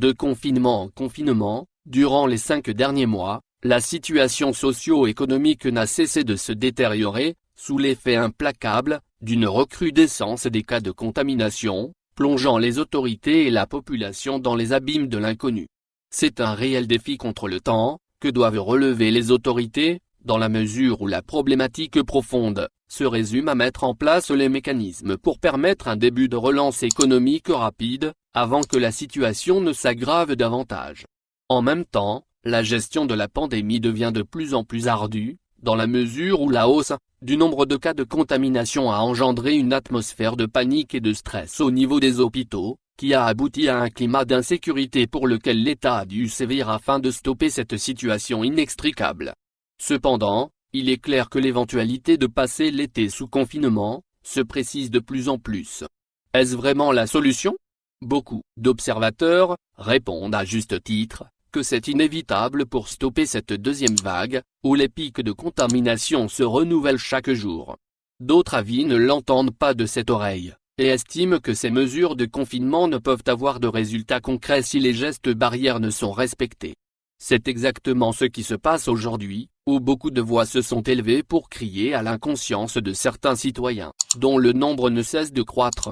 De confinement en confinement, durant les 5 derniers mois, la situation socio-économique n'a cessé de se détériorer, sous l'effet implacable d'une recrudescence des cas de contamination, plongeant les autorités et la population dans les abîmes de l'inconnu. C'est un réel défi contre le temps, que doivent relever les autorités, dans la mesure où la problématique profonde se résume à mettre en place les mécanismes pour permettre un début de relance économique rapide, avant que la situation ne s'aggrave davantage. En même temps, la gestion de la pandémie devient de plus en plus ardue, dans la mesure où la hausse du nombre de cas de contamination a engendré une atmosphère de panique et de stress au niveau des hôpitaux, qui a abouti à un climat d'insécurité pour lequel l'État a dû sévir afin de stopper cette situation inextricable. Cependant, il est clair que l'éventualité de passer l'été sous confinement se précise de plus en plus. Est-ce vraiment la solution? Beaucoup d'observateurs répondent à juste titre que c'est inévitable pour stopper cette deuxième vague, où les pics de contamination se renouvellent chaque jour. D'autres avis ne l'entendent pas de cette oreille, et estiment que ces mesures de confinement ne peuvent avoir de résultats concrets si les gestes barrières ne sont respectés. C'est exactement ce qui se passe aujourd'hui, où beaucoup de voix se sont élevées pour crier à l'inconscience de certains citoyens, dont le nombre ne cesse de croître.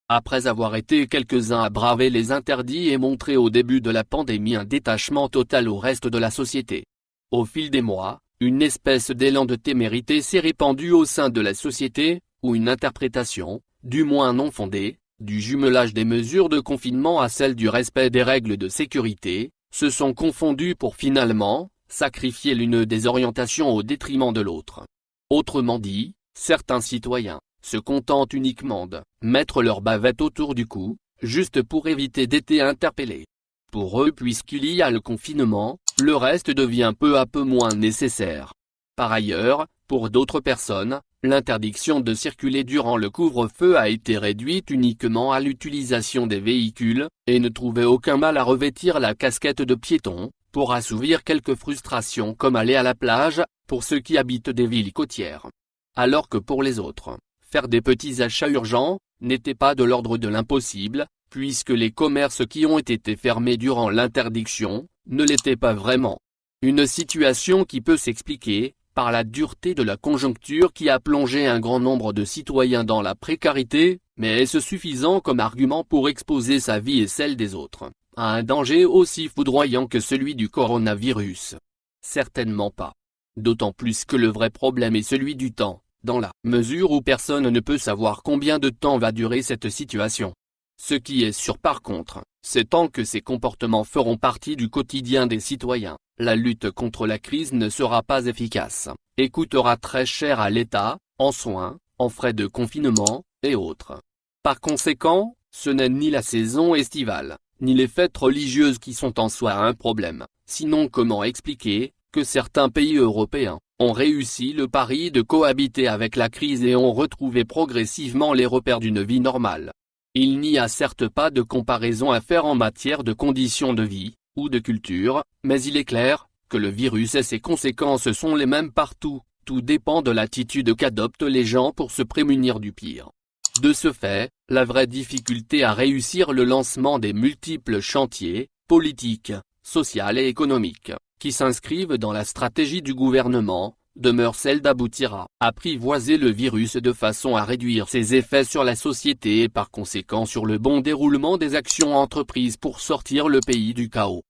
Après avoir été quelques-uns à braver les interdits et montrer au début de la pandémie un détachement total au reste de la société. Au fil des mois, une espèce d'élan de témérité s'est répandu au sein de la société, où une interprétation, du moins non fondée, du jumelage des mesures de confinement à celle du respect des règles de sécurité, se sont confondues pour finalement sacrifier l'une des orientations au détriment de l'autre. Autrement dit, certains citoyens se contentent uniquement de mettre leur bavette autour du cou, juste pour éviter d'être interpellés. Pour eux, puisqu'il y a le confinement, le reste devient peu à peu moins nécessaire. Par ailleurs, pour d'autres personnes, l'interdiction de circuler durant le couvre-feu a été réduite uniquement à l'utilisation des véhicules, et ne trouvait aucun mal à revêtir la casquette de piéton, pour assouvir quelques frustrations comme aller à la plage, pour ceux qui habitent des villes côtières. Alors que pour les autres, faire des petits achats urgents n'était pas de l'ordre de l'impossible, puisque les commerces qui ont été fermés durant l'interdiction ne l'étaient pas vraiment. Une situation qui peut s'expliquer par la dureté de la conjoncture qui a plongé un grand nombre de citoyens dans la précarité, mais est-ce suffisant comme argument pour exposer sa vie et celle des autres à un danger aussi foudroyant que celui du coronavirus? Certainement pas. D'autant plus que le vrai problème est celui du temps, dans la mesure où personne ne peut savoir combien de temps va durer cette situation. Ce qui est sûr par contre, c'est tant que ces comportements feront partie du quotidien des citoyens, la lutte contre la crise ne sera pas efficace, et coûtera très cher à l'État, en soins, en frais de confinement, et autres. Par conséquent, ce n'est ni la saison estivale, ni les fêtes religieuses qui sont en soi un problème, sinon comment expliquer que certains pays européens ont réussi le pari de cohabiter avec la crise et ont retrouvé progressivement les repères d'une vie normale. Il n'y a certes pas de comparaison à faire en matière de conditions de vie, ou de culture, mais il est clair que le virus et ses conséquences sont les mêmes partout, tout dépend de l'attitude qu'adoptent les gens pour se prémunir du pire. De ce fait, la vraie difficulté à réussir le lancement des multiples chantiers, politiques, sociaux et économiques, qui s'inscrivent dans la stratégie du gouvernement, demeure celle d'aboutir à apprivoiser le virus de façon à réduire ses effets sur la société et par conséquent sur le bon déroulement des actions entreprises pour sortir le pays du chaos.